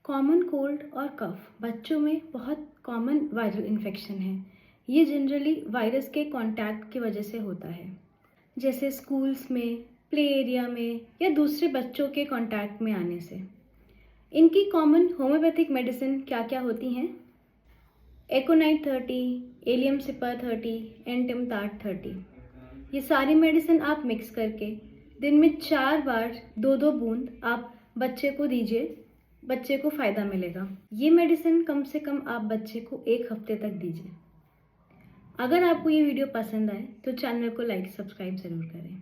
Common cold और कफ बच्चों में बहुत कॉमन वायरल इन्फेक्शन है। ये जनरली वायरस के कांटेक्ट की वजह से होता है, जैसे स्कूल्स में, प्ले एरिया में या दूसरे बच्चों के कांटेक्ट में आने से। इनकी कॉमन होम्योपैथिक मेडिसिन क्या क्या होती हैं? एकोनाइट 30, एलियम सिपा 30, एंटिमटाट 30। ये सारी मेडिसिन आप मिक्स करके दिन में 4 बार 2-2 बूंद आप बच्चे को दीजिए। बच्चे को फ़ायदा मिलेगा। ये मेडिसिन कम से कम आप बच्चे को 1 हफ्ते तक दीजिए। अगर आपको ये वीडियो पसंद आए तो चैनल को लाइक सब्सक्राइब ज़रूर करें।